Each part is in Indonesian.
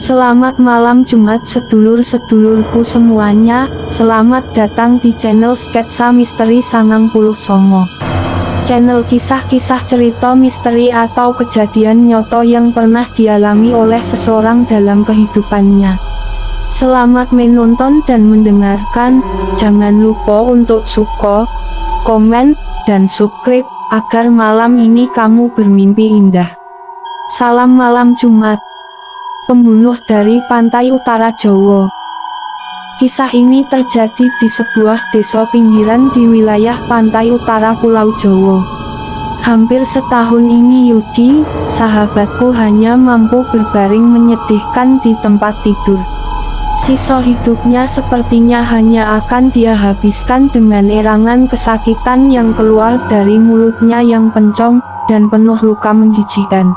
Selamat malam Jumat sedulur-sedulurku semuanya, selamat datang di channel Sketsa Misteri 99. Channel kisah-kisah cerita misteri atau kejadian nyata yang pernah dialami oleh seseorang dalam kehidupannya. Selamat menonton dan mendengarkan, jangan lupa untuk suka, komen, dan subscribe, agar malam ini kamu bermimpi indah. Salam malam Jumat. Pembunuh dari pantai utara Jawa. Kisah ini terjadi di sebuah desa pinggiran di wilayah pantai utara Pulau Jawa. Hampir setahun ini Yudi, sahabatku, hanya mampu berbaring menyedihkan di tempat tidur. Sisa hidupnya sepertinya hanya akan dia habiskan dengan erangan kesakitan yang keluar dari mulutnya yang pencong dan penuh luka menjijikan.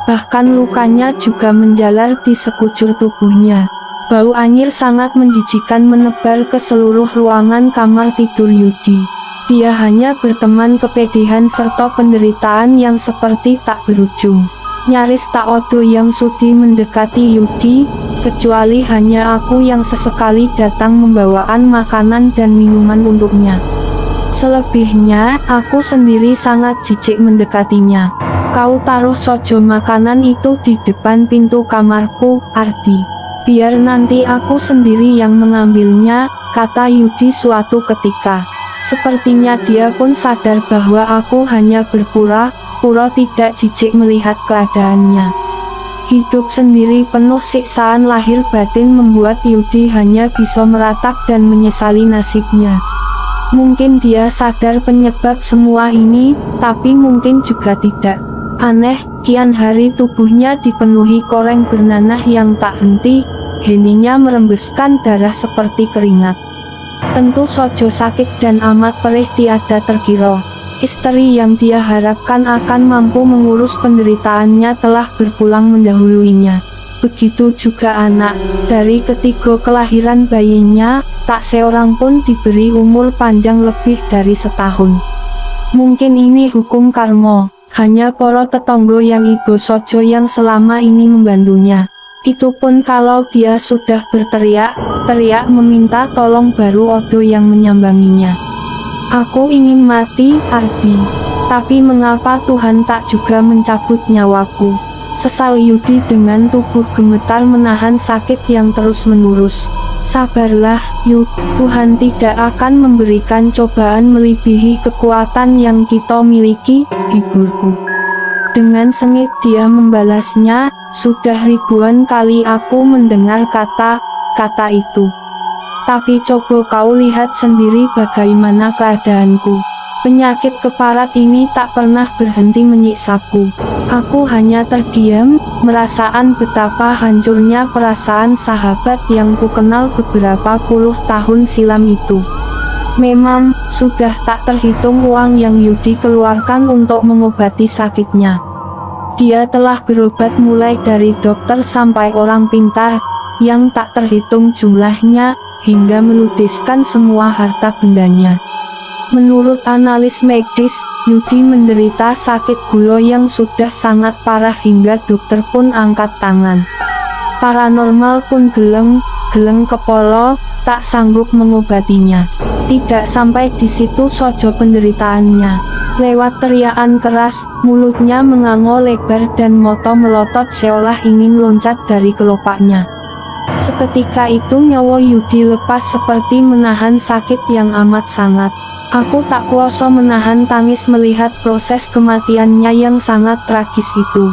Bahkan lukanya juga menjalar di sekujur tubuhnya. Bau anyir sangat menjijikan menebar ke seluruh ruangan kamar tidur Yudi. Dia hanya berteman kepedihan serta penderitaan yang seperti tak berujung. Nyaris tak ada yang sudi mendekati Yudi, kecuali hanya aku yang sesekali datang membawaan makanan dan minuman untuknya. Selebihnya, aku sendiri sangat jijik mendekatinya. Kau taruh saja makanan itu di depan pintu kamarku, Ardi. Biar nanti aku sendiri yang mengambilnya, kata Yudi suatu ketika. Sepertinya dia pun sadar bahwa aku hanya berpura-pura tidak jijik melihat keadaannya. Hidup sendiri penuh siksaan lahir batin membuat Yudi hanya bisa meratap dan menyesali nasibnya. Mungkin dia sadar penyebab semua ini, tapi mungkin juga tidak. Aneh, kian hari tubuhnya dipenuhi koreng bernanah yang tak henti, heninya merembeskan darah seperti keringat. Tentu saja sakit dan amat perih tiada terkira. Istri yang dia harapkan akan mampu mengurus penderitaannya telah berpulang mendahuluinya. Begitu juga anak, dari ketiga kelahiran bayinya, tak seorang pun diberi umur panjang lebih dari setahun. Mungkin ini hukum karma. Hanya para tetangga yang ibu saja yang selama ini membantunya. Itu pun kalau dia sudah berteriak meminta tolong baru ada yang menyambanginya. Aku ingin mati, Ardi. Tapi mengapa Tuhan tak juga mencabut nyawaku? Sesal Yudi dengan tubuh gemetar menahan sakit yang terus menerus. Sabarlah, Yud, Tuhan tidak akan memberikan cobaan melebihi kekuatan yang kita miliki, hiburku. Dengan sengit dia membalasnya, sudah ribuan kali aku mendengar kata-kata itu. Tapi coba kau lihat sendiri bagaimana keadaanku. Penyakit keparat ini tak pernah berhenti menyiksaku. Aku hanya terdiam, merasakan betapa hancurnya perasaan sahabat yang kukenal beberapa puluh tahun silam itu. Memang, sudah tak terhitung uang yang Yudi keluarkan untuk mengobati sakitnya. Dia telah berobat mulai dari dokter sampai orang pintar, yang tak terhitung jumlahnya, hingga meludeskan semua harta bendanya. Menurut analis medis, Yudi menderita sakit gula yang sudah sangat parah hingga dokter pun angkat tangan. Paranormal pun geleng kepala, tak sanggup mengobatinya. Tidak sampai di situ saja penderitaannya. Lewat teriakan keras, mulutnya menganga lebar dan mata melotot seolah ingin loncat dari kelopaknya. Seketika itu nyawa Yudi lepas seperti menahan sakit yang amat sangat. Aku tak kuasa menahan tangis melihat proses kematiannya yang sangat tragis itu.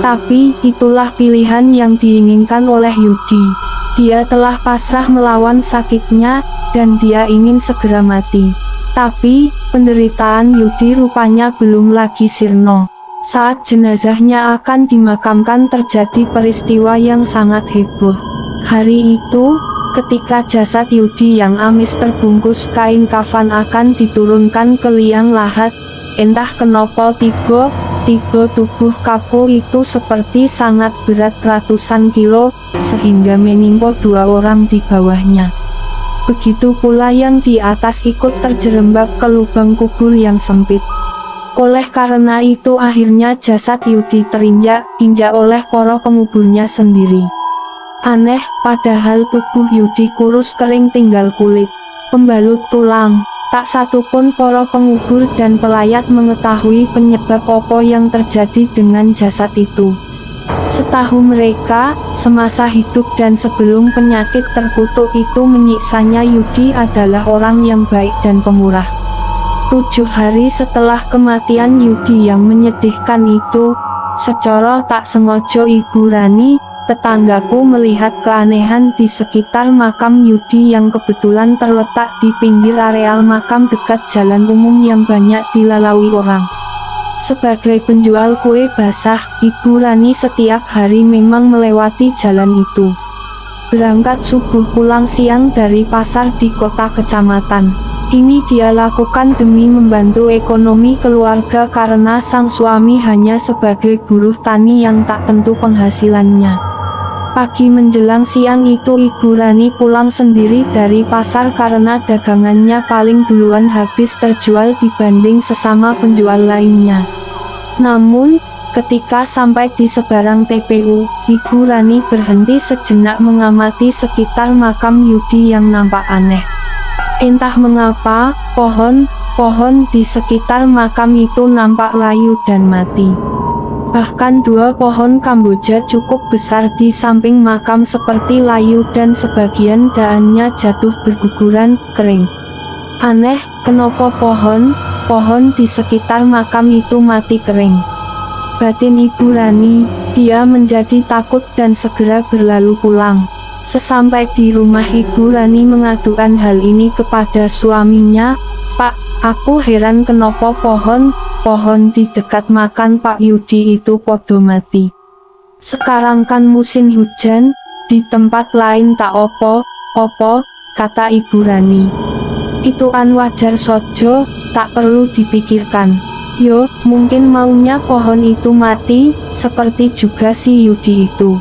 Tapi, itulah pilihan yang diinginkan oleh Yudi. Dia telah pasrah melawan sakitnya, dan dia ingin segera mati. Tapi, penderitaan Yudi rupanya belum lagi sirna. Saat jenazahnya akan dimakamkan terjadi peristiwa yang sangat heboh. Hari itu, ketika jasad Yudi yang amis terbungkus kain kafan akan diturunkan ke liang lahat, entah kenapa tiba tubuh kaku itu seperti sangat berat ratusan kilo, sehingga menimpa dua orang di bawahnya. Begitu pula yang di atas ikut terjerembab ke lubang kubur yang sempit. Oleh karena itu akhirnya jasad Yudi terinjak-injak oleh para penguburnya sendiri. Aneh, padahal tubuh Yudi kurus kering tinggal kulit, pembalut tulang. Tak satu pun para pengubur dan pelayat mengetahui penyebab apa yang terjadi dengan jasad itu. Setahu mereka, semasa hidup dan sebelum penyakit terkutuk itu menyiksanya, Yudi adalah orang yang baik dan pemurah. 7 hari setelah kematian Yudi yang menyedihkan itu, secara tak sengaja Ibu Rani, tetanggaku, melihat keanehan di sekitar makam Yudi yang kebetulan terletak di pinggir areal makam dekat jalan umum yang banyak dilalui orang. Sebagai penjual kue basah, Ibu Rani setiap hari memang melewati jalan itu. Berangkat subuh pulang siang dari pasar di kota kecamatan. Ini dia lakukan demi membantu ekonomi keluarga karena sang suami hanya sebagai buruh tani yang tak tentu penghasilannya. Pagi menjelang siang itu Ibu Rani pulang sendiri dari pasar karena dagangannya paling duluan habis terjual dibanding sesama penjual lainnya. Namun, ketika sampai di seberang TPU, Ibu Rani berhenti sejenak mengamati sekitar makam Yudi yang nampak aneh. Entah mengapa, pohon di sekitar makam itu nampak layu dan mati. Bahkan 2 pohon kamboja cukup besar di samping makam seperti layu dan sebagian daannya jatuh berguguran, kering. Aneh, kenapa pohon di sekitar makam itu mati kering? Batin Ibu Rani, dia menjadi takut dan segera berlalu pulang. Sesampai di rumah, Ibu Rani mengadukan hal ini kepada suaminya. "Pak, aku heran kenapa pohon di dekat makam Pak Yudi itu podo mati. Sekarang kan musim hujan, di tempat lain tak opo," kata Ibu Rani. "Ituan wajar sojo, tak perlu dipikirkan. Yo, mungkin maunya pohon itu mati, seperti juga si Yudi itu.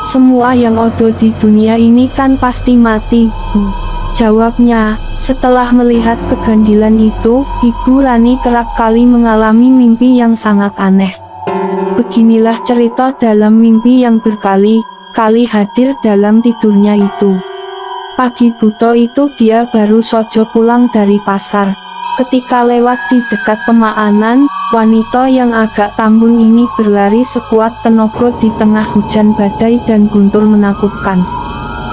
Semua yang ada di dunia ini kan pasti mati, Bu," jawabnya. Setelah melihat keganjilan itu, Ibu Rani kerap kali mengalami mimpi yang sangat aneh. Beginilah cerita dalam mimpi yang berkali-kali hadir dalam tidurnya itu. Pagi buta itu dia baru saja pulang dari pasar. Ketika lewat di dekat pemakanan, wanita yang agak tambun ini berlari sekuat tenaga di tengah hujan badai dan guntur menakutkan.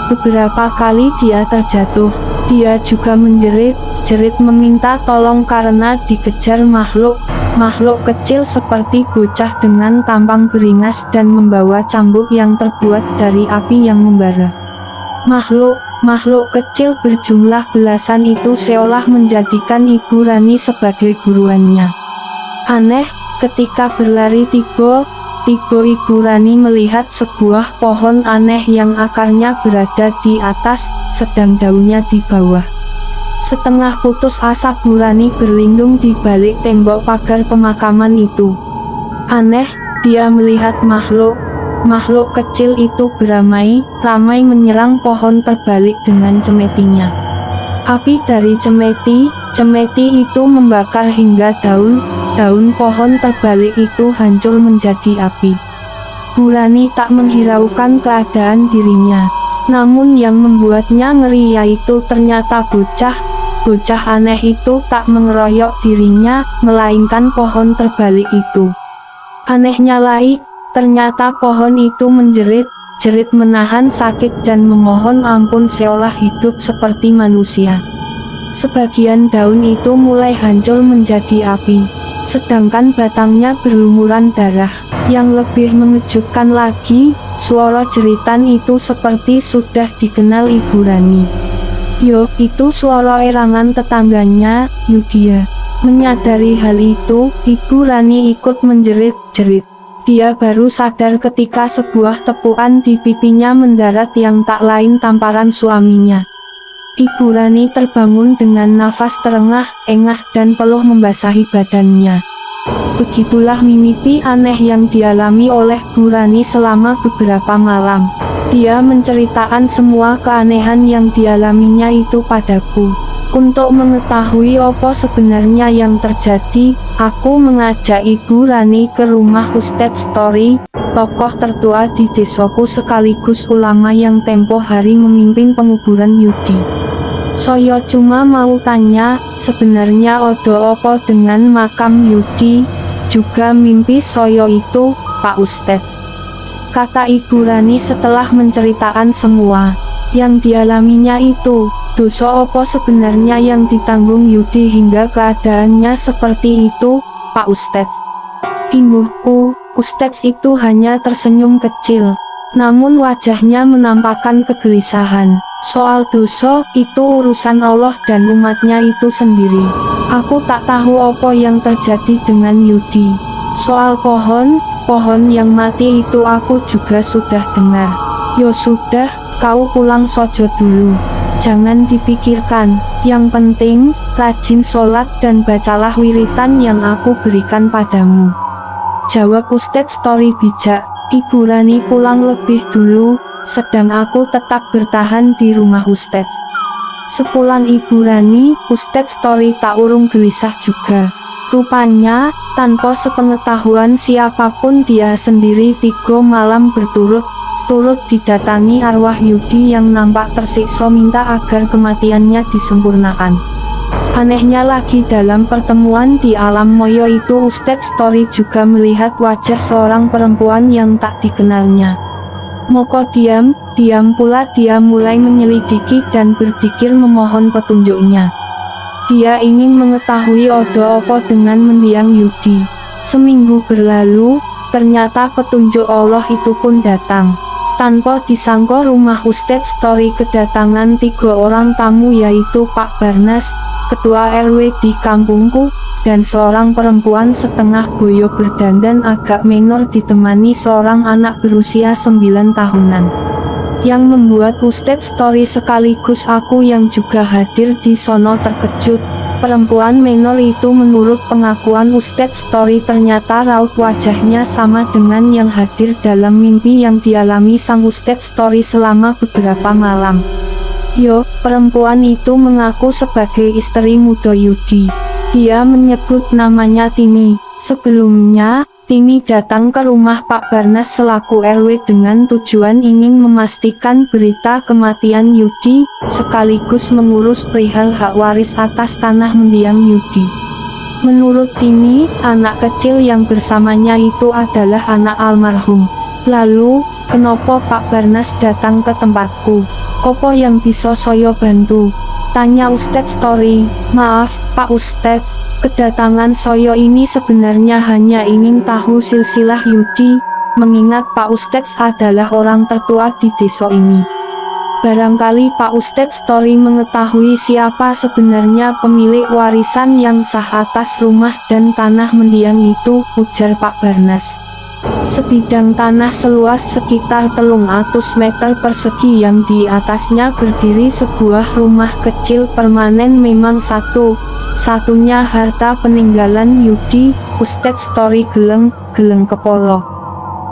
Beberapa kali dia terjatuh. Dia juga menjerit meminta tolong karena dikejar makhluk kecil seperti bocah dengan tampang beringas dan membawa cambuk yang terbuat dari api yang membara. Makhluk kecil berjumlah belasan itu seolah menjadikan Ibu Rani sebagai buruannya. Aneh, ketika berlari tiba Ibu Rani melihat sebuah pohon aneh yang akarnya berada di atas, sedang daunnya di bawah. Setengah putus asa Bu Rani berlindung di balik tembok pagar pemakaman itu. Aneh, dia melihat makhluk kecil itu ramai menyerang pohon terbalik dengan cemetinya. Api dari cemeti itu membakar hingga daun pohon terbalik itu hancur menjadi api. Bu Rani tak menghiraukan keadaan dirinya. Namun yang membuatnya ngeri yaitu ternyata bocah aneh itu tak mengeroyok dirinya, melainkan pohon terbalik itu. Anehnya lagi, ternyata pohon itu menjerit menahan sakit dan memohon ampun seolah hidup seperti manusia. Sebagian daun itu mulai hancur menjadi api, sedangkan batangnya berlumuran darah. Yang lebih mengejutkan lagi, suara jeritan itu seperti sudah dikenal Ibu Rani. Yo, itu suara erangan tetangganya, Yudia. Menyadari hal itu, Ibu Rani ikut menjerit-jerit. Dia baru sadar ketika sebuah tepukan di pipinya mendarat yang tak lain tamparan suaminya. Ibu Rani terbangun dengan nafas terengah-engah dan peluh membasahi badannya. Begitulah mimpi aneh yang dialami oleh Bu Rani selama beberapa malam. Dia menceritakan semua keanehan yang dialaminya itu padaku. Untuk mengetahui apa sebenarnya yang terjadi, aku mengajak Ibu Rani ke rumah Ustadz Story. tokoh tertua di desaku sekaligus ulama yang tempo hari memimpin penguburan Yudi. Saya cuma mau tanya, sebenarnya odo opo dengan makam Yudi, juga mimpi saya itu, Pak Ustadz. Kata Ibu Rani setelah menceritakan semua yang dialaminya itu. Dosa opo sebenarnya yang ditanggung Yudi hingga keadaannya seperti itu, Pak Ustadz? Imbuhku, Ustadz itu hanya tersenyum kecil, namun wajahnya menampakkan kegelisahan. Soal dosa, itu urusan Allah dan umatnya itu sendiri. Aku tak tahu apa yang terjadi dengan Yudi. Soal pohon yang mati itu aku juga sudah dengar. Yo sudah, kau pulang saja dulu. Jangan dipikirkan, yang penting, rajin sholat dan bacalah wiritan yang aku berikan padamu. Jawab Ustadz Story bijak. Ibu Rani pulang lebih dulu, sedang aku tetap bertahan di rumah Ustadz. Sepulang Ibu Rani, Ustadz Story tak urung gelisah juga. Rupanya, tanpa sepengetahuan siapapun dia sendiri 3 malam berturut-turut didatangi arwah Yudi yang nampak tersiksa minta agar kematiannya disempurnakan. Anehnya lagi dalam pertemuan di alam moyo itu Ustadz Story juga melihat wajah seorang perempuan yang tak dikenalnya. Moko diam pula dia mulai menyelidiki dan berzikir memohon petunjuknya. Dia ingin mengetahui odo opo dengan mendiang Yudi. Seminggu berlalu, ternyata petunjuk Allah itu pun datang. Tanpa disangka rumah Ustadz Story kedatangan 3 orang tamu yaitu Pak Barnas, Ketua RW di kampungku, dan seorang perempuan setengah boyo berdandan agak menor ditemani seorang anak berusia 9 tahunan. Yang membuat Ustadz Story sekaligus aku yang juga hadir di sono terkejut. Perempuan menor itu menurut pengakuan Ustadz Story ternyata raut wajahnya sama dengan yang hadir dalam mimpi yang dialami sang Ustadz Story selama beberapa malam. Yo, perempuan itu mengaku sebagai istri muda Yudi. Dia menyebut namanya Tini. Sebelumnya, Tini datang ke rumah Pak Barnas selaku RW dengan tujuan ingin memastikan berita kematian Yudi, sekaligus mengurus perihal hak waris atas tanah mendiang Yudi. Menurut Tini, anak kecil yang bersamanya itu adalah anak almarhum. Lalu, kenapa Pak Barnas datang ke tempatku? Apa yang bisa saya bantu? Tanya Ustadz Story. Maaf, Pak Ustadz, kedatangan saya ini sebenarnya hanya ingin tahu silsilah Yudi, mengingat Pak Ustadz adalah orang tertua di desa ini. Barangkali Pak Ustadz Story mengetahui siapa sebenarnya pemilik warisan yang sah atas rumah dan tanah mendiang itu, ujar Pak Barnas. Sebidang tanah seluas sekitar 300 meter persegi yang di atasnya berdiri sebuah rumah kecil permanen memang satunya harta peninggalan Yudi, Ustadz Story geleng kepolo.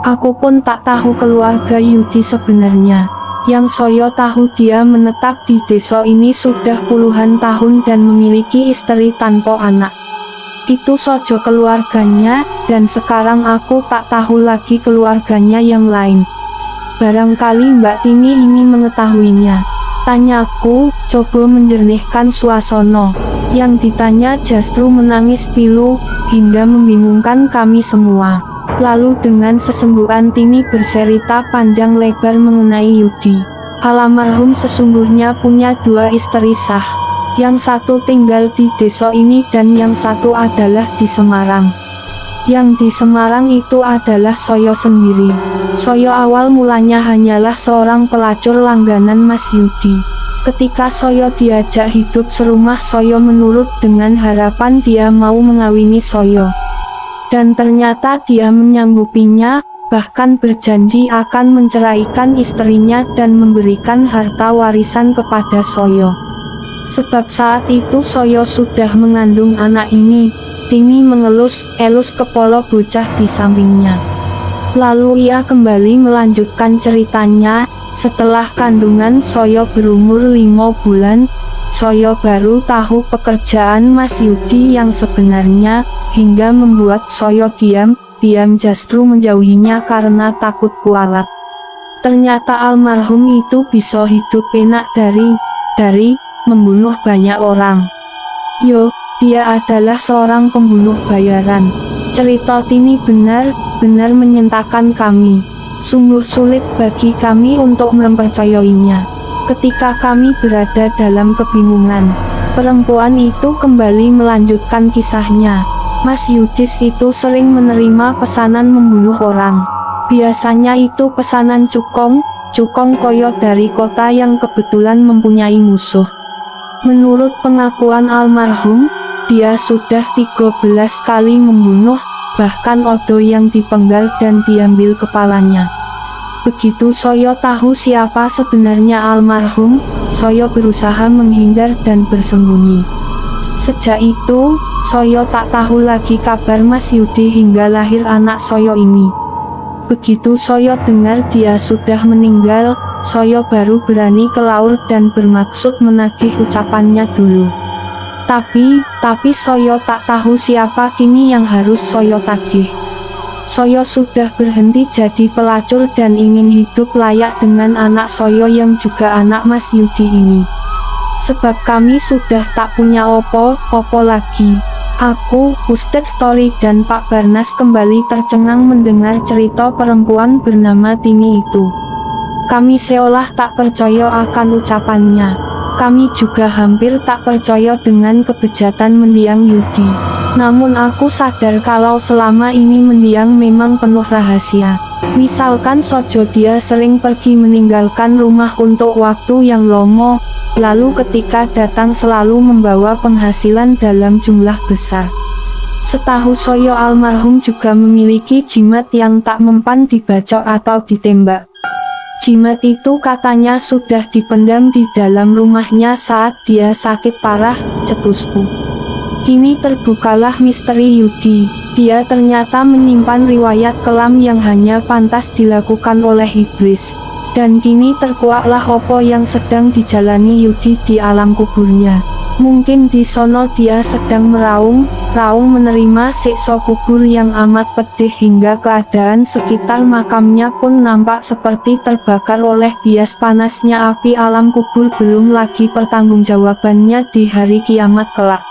Aku pun tak tahu keluarga Yudi sebenarnya. Yang saya tahu dia menetap di desa ini sudah puluhan tahun dan memiliki istri tanpa anak. Itu saja keluarganya, dan sekarang aku tak tahu lagi keluarganya yang lain. Barangkali Mbak Tini ini mengetahuinya. Tanyaku, coba menjernihkan suasana. Yang ditanya justru menangis pilu, hingga membingungkan kami semua. Lalu dengan sesenggukan Tini bercerita panjang lebar mengenai Yudi. Almarhum sesungguhnya punya 2 istri sah. Yang satu tinggal di desa ini dan yang satu adalah di Semarang. Yang di Semarang itu adalah saya sendiri. Saya awal mulanya hanyalah seorang pelacur langganan Mas Yudi. Ketika saya diajak hidup serumah saya menurut dengan harapan dia mau mengawini saya. Dan ternyata dia menyanggupinya, bahkan berjanji akan menceraikan istrinya dan memberikan harta warisan kepada saya. Sebab saat itu saya sudah mengandung anak ini. Tini mengelus kepala bocah di sampingnya. Lalu ia kembali melanjutkan ceritanya. Setelah kandungan saya berumur 5 bulan, saya baru tahu pekerjaan Mas Yudi yang sebenarnya, hingga membuat saya diam diam justru menjauhinya karena takut kualat. Ternyata almarhum itu bisa hidup enak dari membunuh banyak orang. Yo, dia adalah seorang pembunuh bayaran. Cerita ini benar-benar menyentakkan kami. Sungguh sulit bagi kami untuk mempercayainya. Ketika kami berada dalam kebingungan, perempuan itu kembali melanjutkan kisahnya. Mas Yudis itu sering menerima pesanan membunuh orang. Biasanya itu pesanan cukong koyo dari kota yang kebetulan mempunyai musuh. Menurut pengakuan almarhum, dia sudah 13 kali membunuh, bahkan ada yang dipenggal dan diambil kepalanya. Begitu saya tahu siapa sebenarnya almarhum, saya berusaha menghindar dan bersembunyi. Sejak itu, saya tak tahu lagi kabar Mas Yudi hingga lahir anak saya ini. Begitu saya dengar dia sudah meninggal, saya baru berani ke laut dan bermaksud menagih ucapannya dulu. Tapi saya tak tahu siapa kini yang harus saya tagih. Saya sudah berhenti jadi pelacur dan ingin hidup layak dengan anak saya yang juga anak Mas Yudi ini. Sebab kami sudah tak punya opo-opo lagi. Aku, Ustadz Story dan Pak Barnas kembali tercengang mendengar cerita perempuan bernama Tini itu. Kami seolah tak percaya akan ucapannya. Kami juga hampir tak percaya dengan kebejatan mendiang Yudi. Namun aku sadar kalau selama ini mendiang memang penuh rahasia. Misalkan saja dia sering pergi meninggalkan rumah untuk waktu yang lama, lalu ketika datang selalu membawa penghasilan dalam jumlah besar. Setahu saya almarhum juga memiliki jimat yang tak mempan dibacok atau ditembak. Jimat itu katanya sudah dipendam di dalam rumahnya saat dia sakit parah, cetusku. Kini terbukalah misteri Yudi. Dia ternyata menyimpan riwayat kelam yang hanya pantas dilakukan oleh iblis. Dan kini terkuaklah opo yang sedang dijalani Yudi di alam kuburnya. Mungkin di sono dia sedang meraung menerima siksa kubur yang amat pedih hingga keadaan sekitar makamnya pun nampak seperti terbakar oleh bias panasnya api alam kubur, belum lagi pertanggungjawabannya di hari kiamat kelak.